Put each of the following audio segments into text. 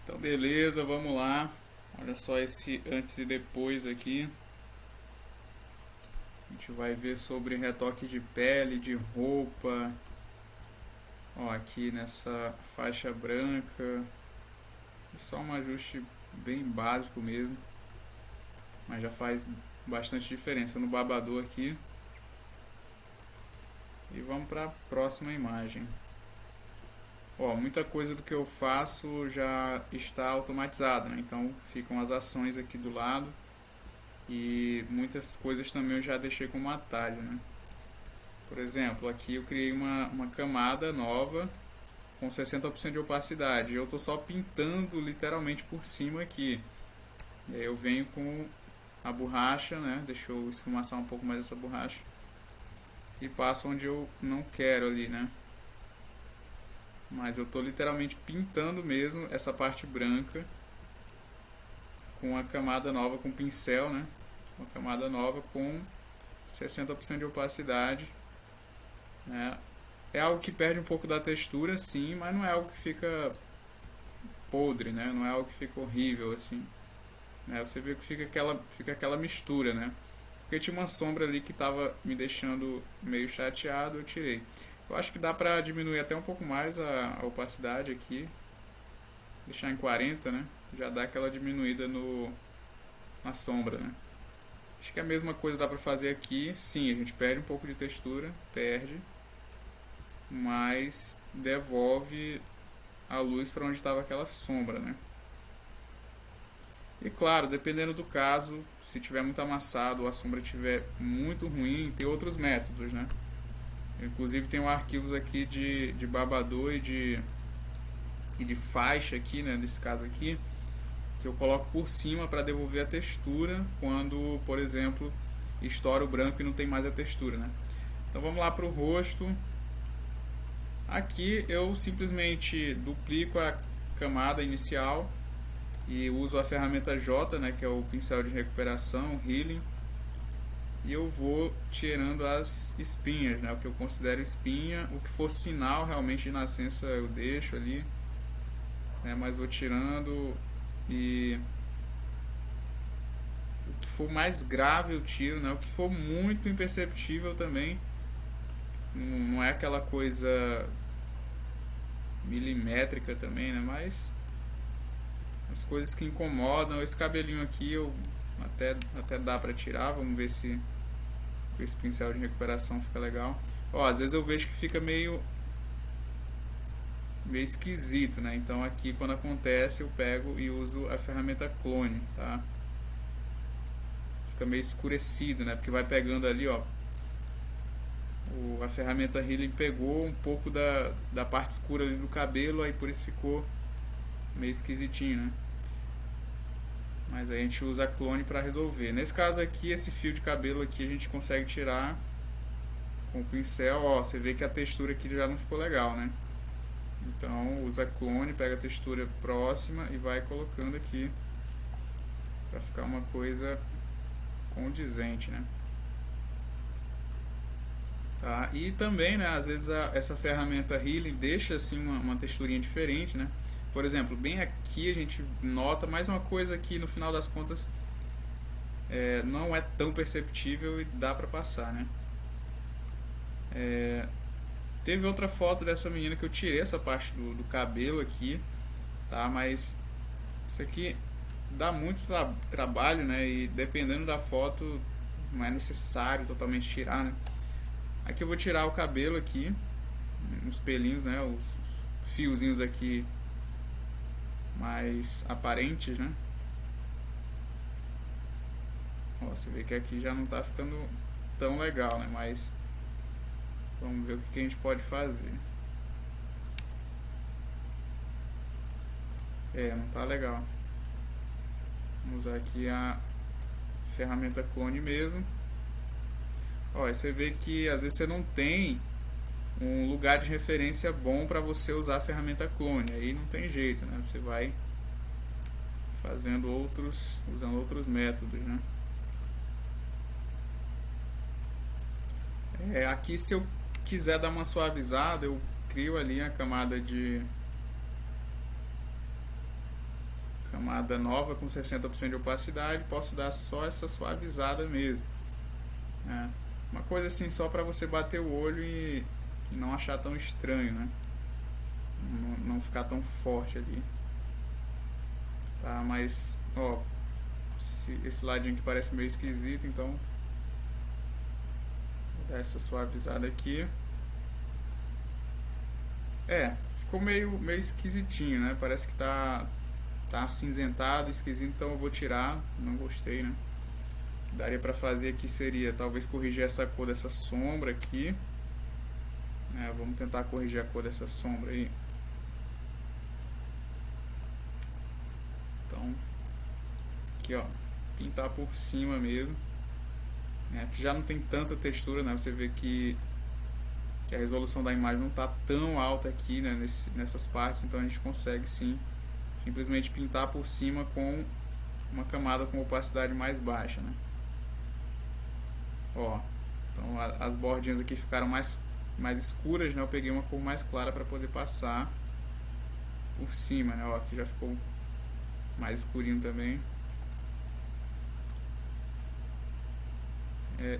Então beleza, vamos lá. Olha só esse antes e depois aqui. A gente vai ver sobre retoque de pele, de roupa. Ó, aqui nessa faixa branca. É só um ajuste bem básico mesmo, mas já faz bastante diferença no babador aqui. E vamos para a próxima imagem. Ó, muita coisa do que eu faço já está automatizada, né? Então ficam as ações aqui do lado e muitas coisas também eu já deixei como atalho, né? Por exemplo, aqui eu criei uma camada nova com 60% de opacidade. Eu estou só pintando literalmente por cima aqui. E aí eu venho com a borracha, né? Deixa eu esfumaçar um pouco mais essa borracha e passo onde eu não quero ali, né? Mas eu estou literalmente pintando mesmo essa parte branca com a camada nova, com pincel, né? Uma camada nova com 60% de opacidade, né? É algo que perde um pouco da textura, sim, mas não é algo que fica podre, né? Não é algo que fica horrível, assim, né? Você vê que fica aquela mistura, né? Porque tinha uma sombra ali que estava me deixando meio chateado, eu tirei. Eu acho que dá pra diminuir até um pouco mais a opacidade aqui, deixar em 40, né? Já dá aquela diminuída na sombra, né? Acho que a mesma coisa dá pra fazer aqui. Sim, a gente perde um pouco de textura, perde, mas devolve a luz para onde estava aquela sombra, né? E claro, dependendo do caso, se tiver muito amassado ou a sombra estiver muito ruim, tem outros métodos, né? Eu, inclusive tenho arquivos aqui de babador e de faixa aqui, né? Nesse caso aqui, que eu coloco por cima para devolver a textura quando, por exemplo, estoura o branco e não tem mais a textura, né? Então vamos lá para o rosto. Aqui eu simplesmente duplico a camada inicial e uso a ferramenta J, né, que é o pincel de recuperação, Healing, e eu vou tirando as espinhas, né, o que eu considero espinha. O que for sinal realmente de nascença eu deixo ali, né, mas vou tirando. E o que for mais grave eu tiro, né, o que for muito imperceptível também. Não é aquela coisa milimétrica também, né, mas as coisas que incomodam. Esse cabelinho aqui eu até dá pra tirar. Vamos ver se com esse pincel de recuperação fica legal. Ó, às vezes eu vejo que fica meio esquisito, né? Então aqui quando acontece eu pego e uso a ferramenta clone, tá? Fica meio escurecido, né? Porque vai pegando ali, ó. A ferramenta Healing pegou um pouco da parte escura ali do cabelo, aí por isso ficou meio esquisitinho, né? Mas aí a gente usa a clone para resolver. Nesse caso aqui, esse fio de cabelo aqui a gente consegue tirar com o pincel. Ó, você vê que a textura aqui já não ficou legal, né? Então usa a clone, pega a textura próxima e vai colocando aqui para ficar uma coisa condizente, né? Tá? E também, né, às vezes essa ferramenta Healing deixa assim uma texturinha diferente, né? Por exemplo, bem aqui a gente nota mais uma coisa que no final das contas não é tão perceptível e dá pra passar, né? Teve outra foto dessa menina que eu tirei essa parte do cabelo aqui, tá? Mas isso aqui dá muito trabalho, né? E dependendo da foto não é necessário totalmente tirar, né? Aqui eu vou tirar o cabelo aqui, os pelinhos, né? Os fiozinhos aqui mais aparentes, né? Ó, você vê que aqui já não tá ficando tão legal, né? Mas vamos ver o que a gente pode fazer. Não tá legal. Vamos usar aqui a ferramenta clone mesmo. Ó, aí você vê que às vezes você não tem um lugar de referência bom para você usar a ferramenta clone. Aí não tem jeito, né? Você vai usando outros métodos, né? Aqui se eu quiser dar uma suavizada, eu crio ali a camada camada nova com 60% de opacidade, posso dar só essa suavizada mesmo, né? Uma coisa assim só para você bater o olho e não achar tão estranho, né? Não ficar tão forte ali, tá? Mas ó, esse ladinho que parece meio esquisito, então vou dar essa suavizada aqui. Ficou meio esquisitinho, né? Parece que tá acinzentado, esquisito, então eu vou tirar. Não gostei, né? O que daria pra fazer aqui seria talvez corrigir essa cor dessa sombra aqui, né? Vamos tentar corrigir a cor dessa sombra aí. Então, aqui ó, pintar por cima mesmo, né? Aqui já não tem tanta textura, né? Você vê que a resolução da imagem não está tão alta aqui, né, nessas partes, então a gente consegue sim simplesmente pintar por cima com uma camada com opacidade mais baixa, né? Ó, então as bordinhas aqui ficaram mais escuras, né? Eu peguei uma cor mais clara para poder passar por cima, né? Ó, aqui já ficou mais escurinho também.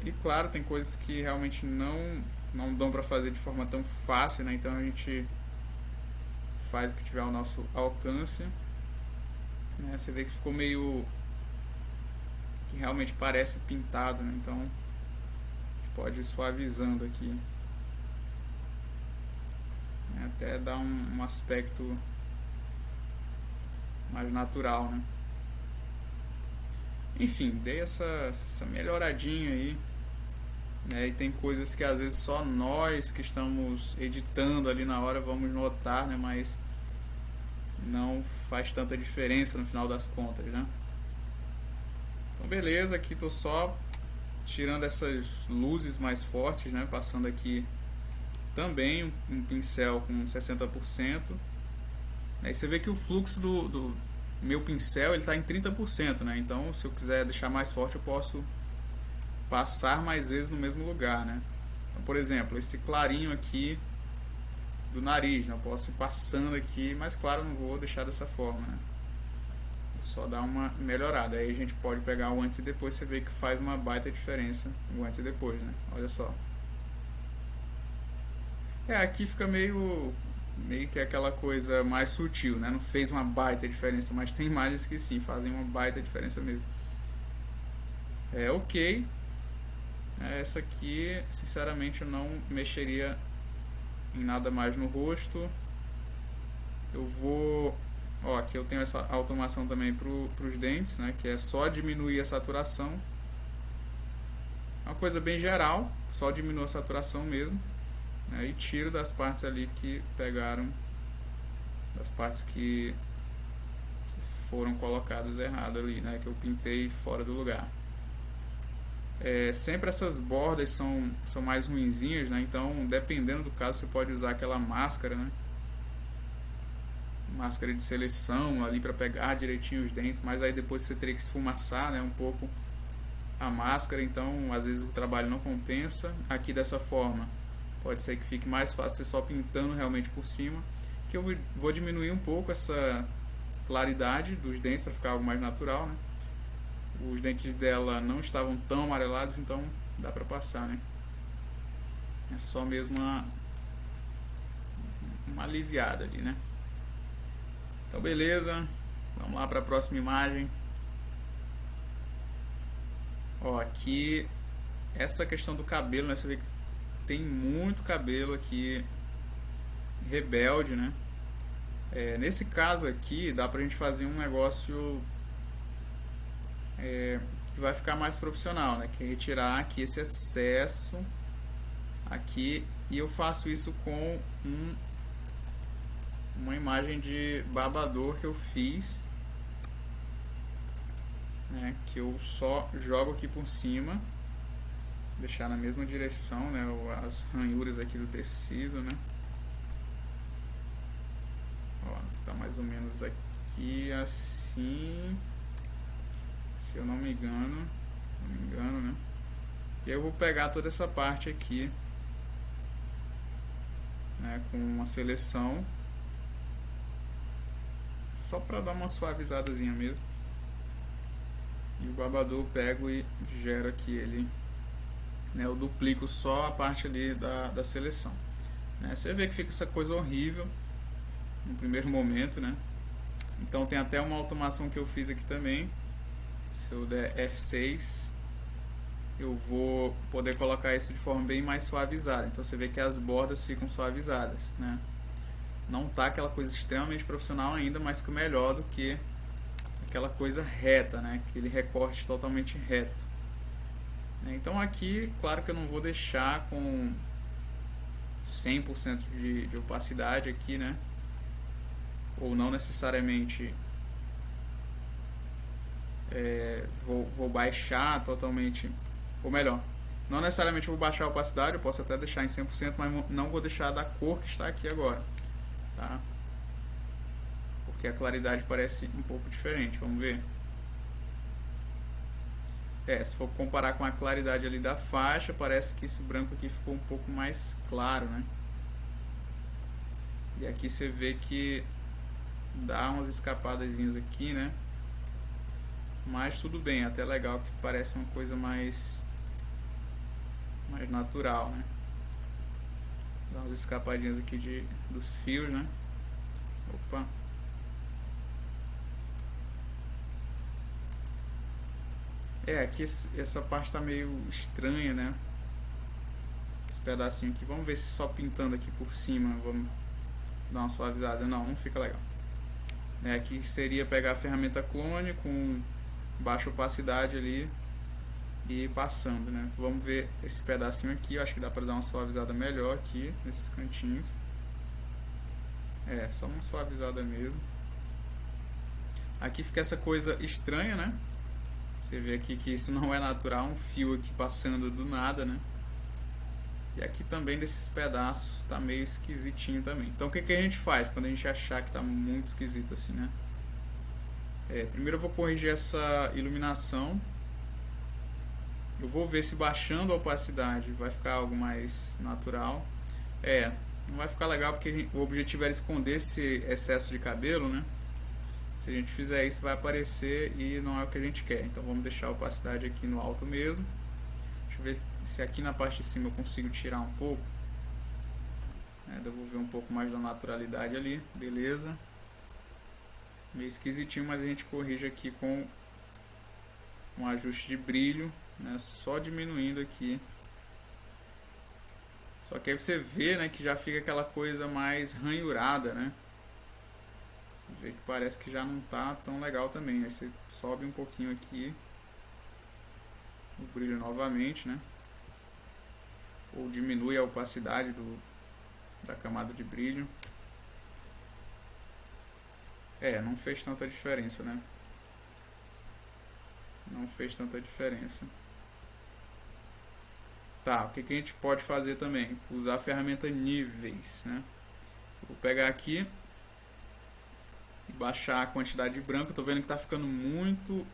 E claro, tem coisas que realmente não dão para fazer de forma tão fácil, né? Então a gente faz o que tiver ao nosso alcance, né? Você vê que ficou meio que realmente parece pintado, né? Então a gente pode ir suavizando aqui, né? Até dar um aspecto mais natural, né? Enfim, dei essa melhoradinha aí, né? E tem coisas que às vezes só nós que estamos editando ali na hora vamos notar, né? Mas não faz tanta diferença no final das contas, né? Então beleza, aqui tô só tirando essas luzes mais fortes, né? Passando aqui também um pincel com 60%. Aí você vê que o fluxo do meu pincel ele está em 30%, né? Então se eu quiser deixar mais forte eu posso passar mais vezes no mesmo lugar, né? Então, por exemplo, esse clarinho aqui do nariz, né? Eu posso ir passando aqui, mas claro, não vou deixar dessa forma, né? Vou só dar uma melhorada. Aí a gente pode pegar o antes e depois, você vê que faz uma baita diferença o antes e depois, né? Olha só. Aqui fica meio que aquela coisa mais sutil, né? Não fez uma baita diferença, mas tem imagens que sim, fazem uma baita diferença mesmo. Ok. Essa aqui, sinceramente, eu não mexeria em nada mais no rosto. Eu vou... Ó, aqui eu tenho essa automação também para os dentes, né? Que é só diminuir a saturação. É uma coisa bem geral, só diminuir a saturação mesmo, né? E tiro das partes ali que pegaram, das partes que foram colocadas errado ali, né? Que eu pintei fora do lugar. Sempre essas bordas são mais ruinzinhas, né? Então, dependendo do caso, você pode usar aquela máscara, né? Máscara de seleção ali para pegar direitinho os dentes, mas aí depois você teria que esfumaçar, né, um pouco a máscara, então às vezes o trabalho não compensa. Aqui dessa forma, pode ser que fique mais fácil você só pintando realmente por cima, que eu vou diminuir um pouco essa claridade dos dentes para ficar algo mais natural, né? Os dentes dela não estavam tão amarelados, então dá pra passar, né? É só mesmo uma aliviada ali, né? Então beleza, vamos lá para a próxima imagem. Ó, aqui essa questão do cabelo, né? Você vê que tem muito cabelo aqui rebelde, né? Nesse caso aqui dá pra gente fazer um negócio que vai ficar mais profissional, né? Que é retirar aqui esse excesso aqui, e eu faço isso com uma imagem de babador que eu fiz, né? Que eu só jogo aqui por cima, deixar na mesma direção, né? As ranhuras aqui do tecido, né? Ó, tá mais ou menos aqui assim, se eu não me engano, né? E aí eu vou pegar toda essa parte aqui, né, com uma seleção só para dar uma suavizadazinha mesmo. E o babador eu pego e gero aqui ele, né, eu duplico só a parte ali da seleção, né. Você vê que fica essa coisa horrível no primeiro momento, né. Então tem até uma automação que eu fiz aqui também. Se eu der F6, eu vou poder colocar isso de forma bem mais suavizada. Então você vê que as bordas ficam suavizadas, né. Não tá aquela coisa extremamente profissional ainda, mas fica melhor do que aquela coisa reta, né, aquele recorte totalmente reto. Então aqui, claro que eu não vou deixar com 100% de opacidade aqui, né, ou não necessariamente vou baixar totalmente, ou melhor, não necessariamente vou baixar a opacidade, eu posso até deixar em 100%, mas não vou deixar da cor que está aqui agora, tá? Porque a claridade parece um pouco diferente, vamos ver. Se for comparar com a claridade ali da faixa, parece que esse branco aqui ficou um pouco mais claro, né? E aqui você vê que dá umas escapadazinhas aqui, né? Mas tudo bem, até legal que parece uma coisa mais natural, né? Dá umas escapadinhas aqui dos fios, né? Opa! Aqui essa parte tá meio estranha, né? Esse pedacinho aqui. Vamos ver se só pintando aqui por cima vamos dar uma suavizada. Não fica legal. Aqui seria pegar a ferramenta clone com baixa opacidade ali e passando, né? Vamos ver esse pedacinho aqui. Eu acho que dá pra dar uma suavizada melhor aqui nesses cantinhos. Só uma suavizada mesmo. Aqui fica essa coisa estranha, né? Você vê aqui que isso não é natural, um fio aqui passando do nada, né? E aqui também desses pedaços tá meio esquisitinho também. Então o que a gente faz quando a gente achar que tá muito esquisito assim, né? Primeiro eu vou corrigir essa iluminação. Eu vou ver se baixando a opacidade vai ficar algo mais natural. Não vai ficar legal porque o objetivo era esconder esse excesso de cabelo, né? Se a gente fizer isso vai aparecer e não é o que a gente quer. Então vamos deixar a opacidade aqui no alto mesmo. Deixa eu ver se aqui na parte de cima eu consigo tirar um pouco. Devolver um pouco mais da naturalidade ali. Beleza. Meio esquisitinho, mas a gente corrige aqui com um ajuste de brilho, né? Só diminuindo aqui. Só que aí você vê, né, que já fica aquela coisa mais ranhurada, né? Vê que parece que já não tá tão legal também. Aí você sobe um pouquinho aqui o brilho novamente, né? Ou diminui a opacidade da camada de brilho. Não fez tanta diferença, né? Não fez tanta diferença. Tá, o que a gente pode fazer também? Usar a ferramenta níveis, né? Vou pegar aqui e baixar a quantidade de branco. Tô vendo que tá ficando muito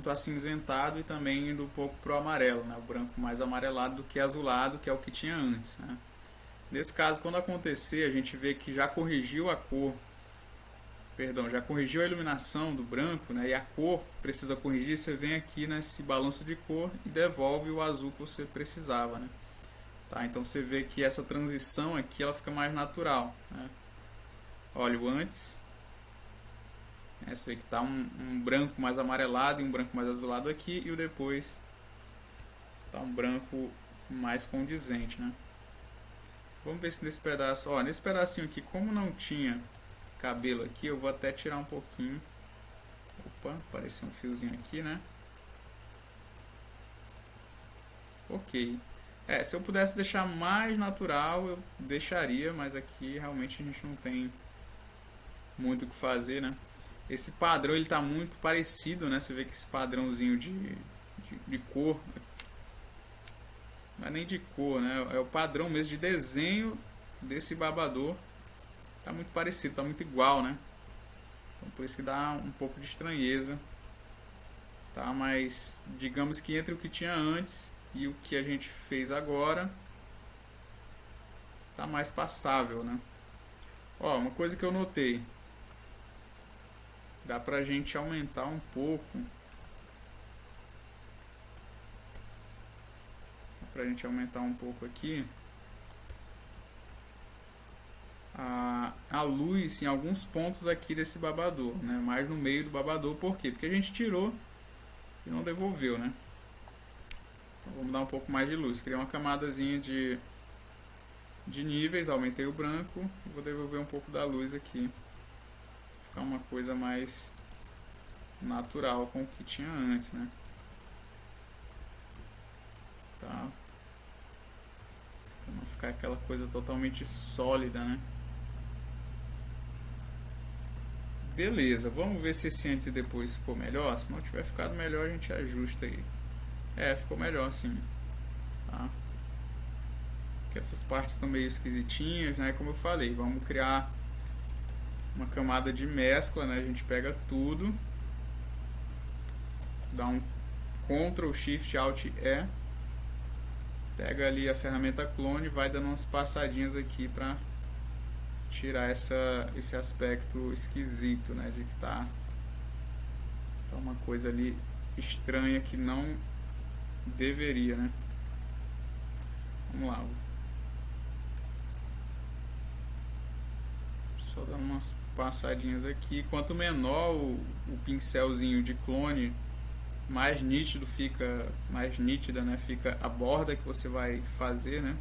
acinzentado e também indo um pouco pro amarelo, né? O branco mais amarelado do que azulado, que é o que tinha antes, né? Nesse caso, quando acontecer, a gente vê que já corrigiu a cor, já corrigiu a iluminação do branco, né? E a cor precisa corrigir, você vem aqui nesse balanço de cor e devolve o azul que você precisava, né? Tá? Então você vê que essa transição aqui ela fica mais natural, né? Olha o antes. Você vê que está um branco mais amarelado e um branco mais azulado aqui, e o depois está um branco mais condizente, né? Vamos ver se nesse pedaço, nesse pedacinho aqui, como não tinha cabelo aqui, eu vou até tirar um pouquinho. Opa, apareceu um fiozinho aqui, né? Ok. Se eu pudesse deixar mais natural, eu deixaria, mas aqui realmente a gente não tem muito o que fazer, né? Esse padrão ele tá muito parecido, né? Você vê que esse padrãozinho de cor, não é nem de cor, né? É o padrão mesmo de desenho desse babador. Tá muito parecido, tá muito igual, né? Então por isso que dá um pouco de estranheza, tá? Mas digamos que entre o que tinha antes e o que a gente fez agora, tá mais passável, né? Ó, uma coisa que eu notei, dá pra gente aumentar um pouco. Dá pra gente aumentar um pouco aqui a luz em alguns pontos aqui desse babador, né? Mais no meio do babador, por quê? Porque a gente tirou e não devolveu, né? Então vamos dar um pouco mais de luz. Criei uma camadazinha de níveis, aumentei o branco e vou devolver um pouco da luz aqui. Ficar uma coisa mais natural com o que tinha antes, né? Tá? Pra não ficar aquela coisa totalmente sólida, né? Beleza, vamos ver se esse antes e depois ficou melhor. Se não tiver ficado melhor, a gente ajusta aí. É, ficou melhor sim. Tá? Porque essas partes estão meio esquisitinhas, né? Como eu falei, vamos criar uma camada de mescla, né? A gente pega tudo, dá um Ctrl Shift Alt E, pega ali a ferramenta clone e vai dando umas passadinhas aqui pra tirar esse aspecto esquisito, né? De que tá uma coisa ali estranha que não deveria, né? Vamos lá. Só dando umas passadinhas aqui. Quanto menor o pincelzinho de clone, mais nítido fica, mais nítida, né, fica a borda que você vai fazer, né?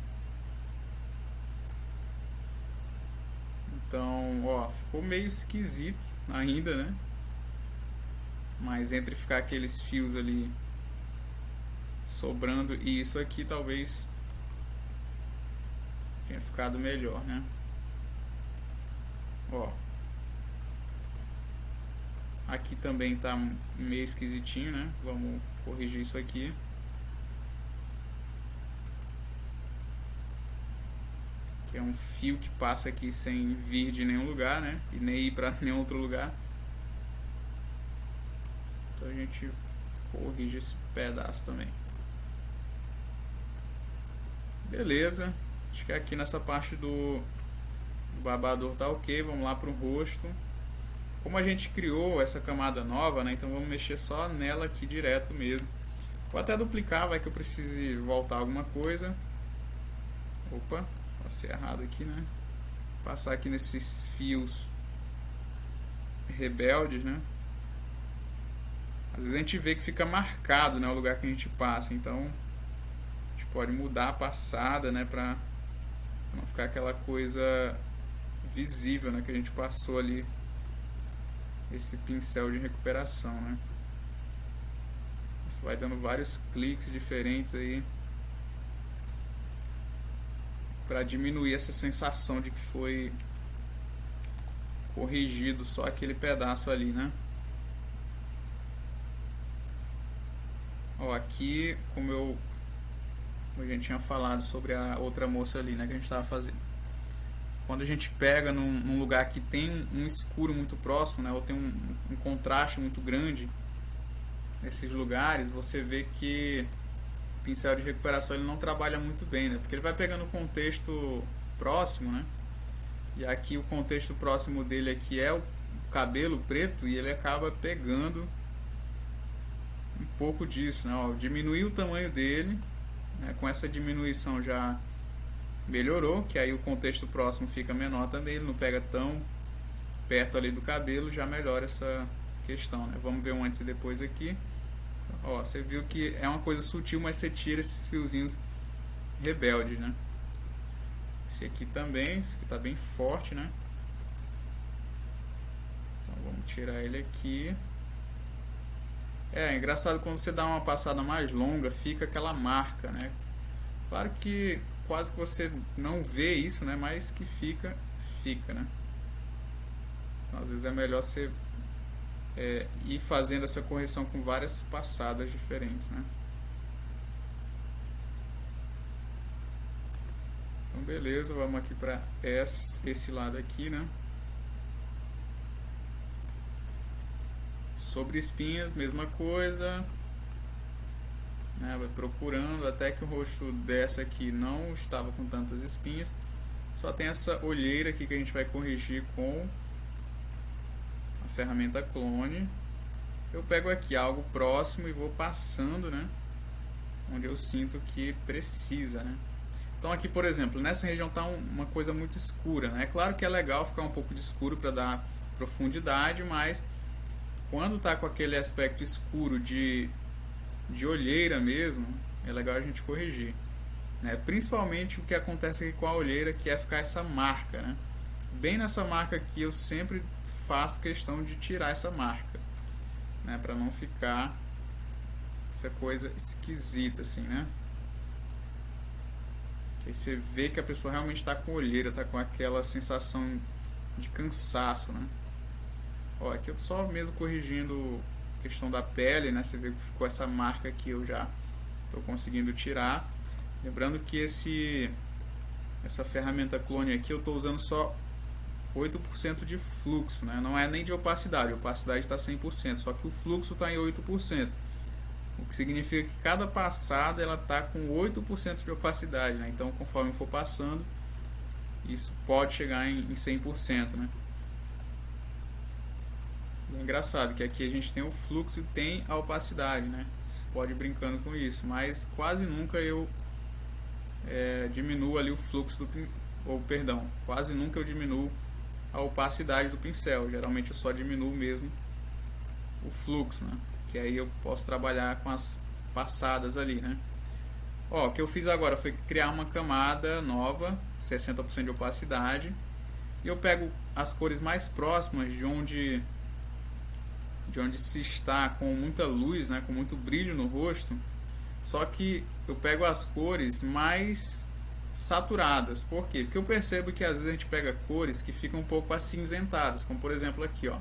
Então, ó, ficou meio esquisito ainda, né? Mas entre ficar aqueles fios ali sobrando e isso aqui, talvez tenha ficado melhor, né? Ó, aqui também tá meio esquisitinho, né? Vamos corrigir isso aqui. Que é um fio que passa aqui sem vir de nenhum lugar, né? E nem ir para nenhum outro lugar. Então a gente corrige esse pedaço também. Beleza. Acho que aqui nessa parte do babador tá ok. Vamos lá para o rosto. Como a gente criou essa camada nova, né? Então vamos mexer só nela aqui direto mesmo. Vou até duplicar, vai que eu precise voltar alguma coisa. Opa, passei errado aqui, né? Passar aqui nesses fios rebeldes, né? Às vezes a gente vê que fica marcado, né, o lugar que a gente passa. Então a gente pode mudar a passada, né, pra não ficar aquela coisa visível, né, que a gente passou ali esse pincel de recuperação, né? Você vai dando vários cliques diferentes aí para diminuir essa sensação de que foi corrigido só aquele pedaço ali, né? Ó, aqui, como a gente tinha falado sobre a outra moça ali, né, que a gente estava fazendo. Quando a gente pega num lugar que tem um escuro muito próximo, né, ou tem um contraste muito grande nesses lugares, você vê que o pincel de recuperação ele não trabalha muito bem, né, porque ele vai pegando o contexto próximo, né, e aqui o contexto próximo dele aqui é o cabelo preto e ele acaba pegando um pouco disso, né, ó, diminuir o tamanho dele, né, com essa diminuição já melhorou, que aí o contexto próximo fica menor também, ele não pega tão perto ali do cabelo, já melhora essa questão, né? Vamos ver um antes e depois aqui. Ó, você viu que é uma coisa sutil, mas você tira esses fiozinhos rebeldes, né? Esse aqui também, esse aqui tá bem forte, né? Então vamos tirar ele aqui. É engraçado quando você dá uma passada mais longa, fica aquela marca, né? Claro que quase que você não vê isso, né? Mas que fica, né? Então, às vezes é melhor você ir fazendo essa correção com várias passadas diferentes, né? Então, beleza, vamos aqui para esse lado aqui, né? Sobre espinhas, mesma coisa. Né, vai procurando até que o rosto dessa aqui não estava com tantas espinhas. Só tem essa olheira aqui que a gente vai corrigir com a ferramenta clone. Eu pego aqui algo próximo e vou passando, né, onde eu sinto que precisa, né. Então aqui, por exemplo, nessa região está uma coisa muito escura, né? É claro que é legal ficar um pouco de escuro para dar profundidade, mas quando está com aquele aspecto escuro de olheira mesmo, é legal a gente corrigir, né? Principalmente o que acontece aqui com a olheira, que é ficar essa marca, né? Bem nessa marca aqui eu sempre faço questão de tirar essa marca, né? Para não ficar essa coisa esquisita assim, né? Aí você vê que a pessoa realmente está com olheira, está com aquela sensação de cansaço, né? Ó, aqui eu só mesmo corrigindo a questão da pele, né? Você vê que ficou essa marca aqui, eu já estou conseguindo tirar. Lembrando que essa ferramenta clone aqui eu estou usando só 8% de fluxo, né? Não é nem de opacidade, a opacidade está 100%, só que o fluxo está em 8%. O que significa que cada passada ela está com 8% de opacidade, né? Então conforme for passando, isso pode chegar em 100%, né? E é engraçado que aqui a gente tem o fluxo e tem a opacidade, né? Você pode ir brincando com isso, mas quase nunca eu diminuo ali o fluxo quase nunca eu diminuo a opacidade do pincel. Geralmente eu só diminuo mesmo o fluxo, né? Que aí eu posso trabalhar com as passadas ali, né? Ó, o que eu fiz agora foi criar uma camada nova, 60% de opacidade, e eu pego as cores mais próximas de onde se está com muita luz, né, com muito brilho no rosto, só que eu pego as cores mais saturadas. Por quê? Porque eu percebo que às vezes a gente pega cores que ficam um pouco acinzentadas, como por exemplo aqui, ó.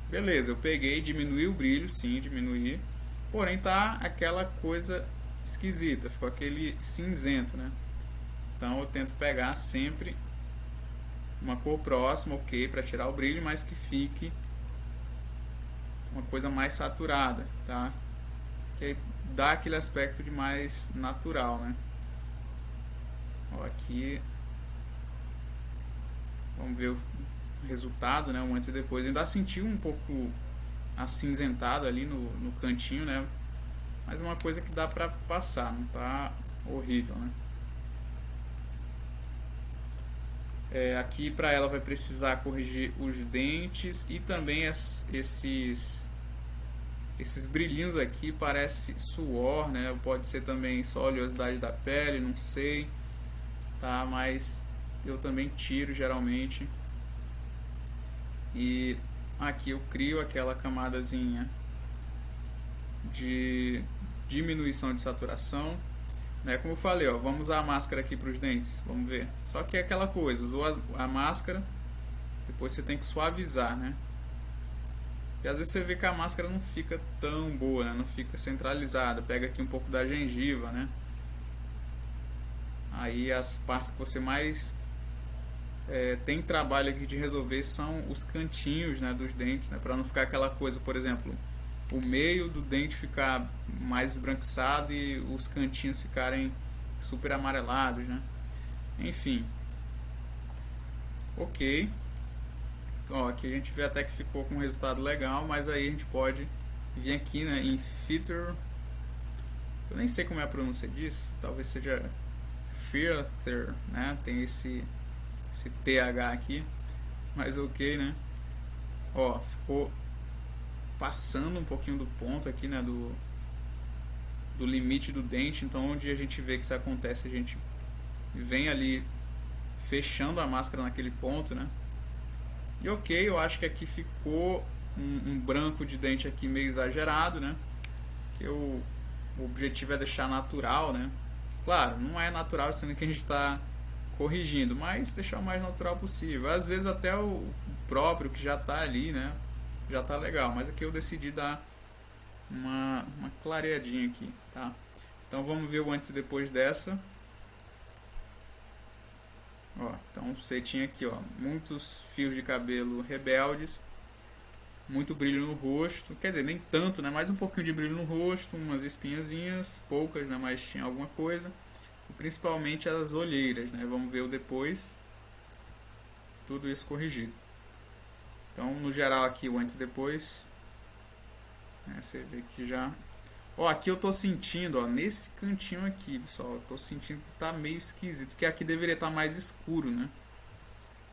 Beleza, eu peguei, diminuí o brilho, sim, diminuí, porém tá aquela coisa esquisita, ficou aquele cinzento, né? Então eu tento pegar sempre uma cor próxima, ok, para tirar o brilho, mas que fique uma coisa mais saturada, tá? Que aí dá aquele aspecto de mais natural, né? Ó, aqui vamos ver o resultado, né? Um antes e depois. Eu ainda senti um pouco acinzentado ali no cantinho, né? Mas é uma coisa que dá pra passar, não tá horrível, né? Aqui para ela vai precisar corrigir os dentes e também esses brilhinhos aqui, parece suor, né? Pode ser também só oleosidade da pele, não sei, tá? Mas eu também tiro geralmente. E aqui eu crio aquela camadazinha de diminuição de saturação, né? Como eu falei, ó, vamos usar a máscara aqui para os dentes, vamos ver. Só que é aquela coisa, usou a máscara, depois você tem que suavizar, né? E às vezes você vê que a máscara não fica tão boa, né? Não fica centralizada. Pega aqui um pouco da gengiva, né? Aí as partes que você mais tem trabalho aqui de resolver são os cantinhos, né, dos dentes, né? Para não ficar aquela coisa, por exemplo, o meio do dente ficar mais esbranquiçado e os cantinhos ficarem super amarelados, né? Enfim. Ok. Ó, aqui a gente vê até que ficou com um resultado legal, mas aí a gente pode vir aqui, né, em Feather. Eu nem sei como é a pronúncia disso, talvez seja Feather, né? Tem esse TH aqui, mas ok, né? Ó, ficou passando um pouquinho do ponto aqui, né, do limite do dente. Então onde a gente vê que isso acontece, a gente vem ali fechando a máscara naquele ponto, né? E ok, eu acho que aqui ficou um branco de dente aqui meio exagerado, né? Que o objetivo é deixar natural, né? Claro, não é natural sendo que a gente está corrigindo, mas deixar o mais natural possível. Às vezes até o próprio que já está ali, né? Já está legal, mas aqui eu decidi dar uma clareadinha aqui, tá? Então vamos ver o antes e depois dessa. Ó, então você tinha aqui, ó, muitos fios de cabelo rebeldes, muito brilho no rosto, quer dizer, nem tanto, né? Mais um pouquinho de brilho no rosto, umas espinhazinhas, poucas, né? Mas tinha alguma coisa. e principalmente as olheiras, né? Vamos ver o depois, tudo isso corrigido. Então, no geral aqui o antes e depois, né? Você vê que já... Ó, aqui eu tô sentindo, ó, nesse cantinho aqui, pessoal, eu tô sentindo que tá meio esquisito, porque aqui deveria estar mais escuro, né?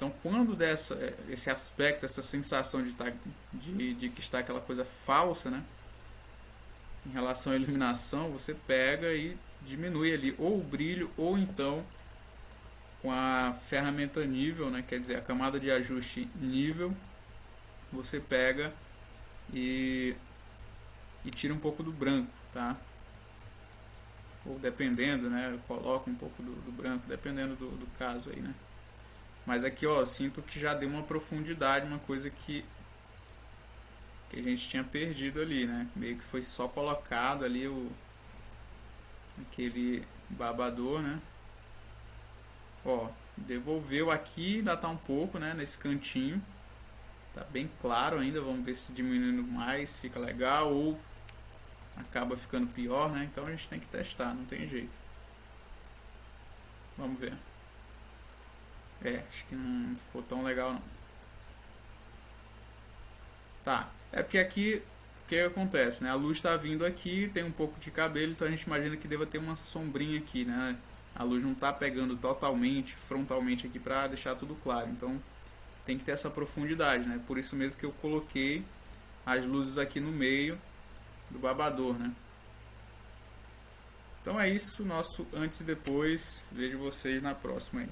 Então, quando dessa esse aspecto, essa sensação de que está aquela coisa falsa, né? Em relação à iluminação, você pega e diminui ali ou o brilho ou então com a ferramenta nível, né? Quer dizer, a camada de ajuste nível, você pega e, e tira um pouco do branco, tá? Ou dependendo, né? Coloca um pouco do branco, dependendo do caso aí, né? Mas aqui, ó, sinto que já deu uma profundidade, uma coisa que a gente tinha perdido ali, né? Meio que foi só colocado ali aquele babador, né? Ó, devolveu aqui, ainda tá um pouco, né? Nesse cantinho. Tá bem claro ainda, vamos ver se diminuindo mais fica legal ou acaba ficando pior, né? Então a gente tem que testar, não tem jeito. Vamos ver. Acho que não ficou tão legal não. Tá, é porque aqui o que acontece, né? A luz está vindo aqui, tem um pouco de cabelo, então a gente imagina que deva ter uma sombrinha aqui, né? A luz não está pegando totalmente, frontalmente aqui para deixar tudo claro. Então tem que ter essa profundidade, né? Por isso mesmo que eu coloquei as luzes aqui no meio do babador, né? Então é isso, nosso antes e depois. Vejo vocês na próxima aí.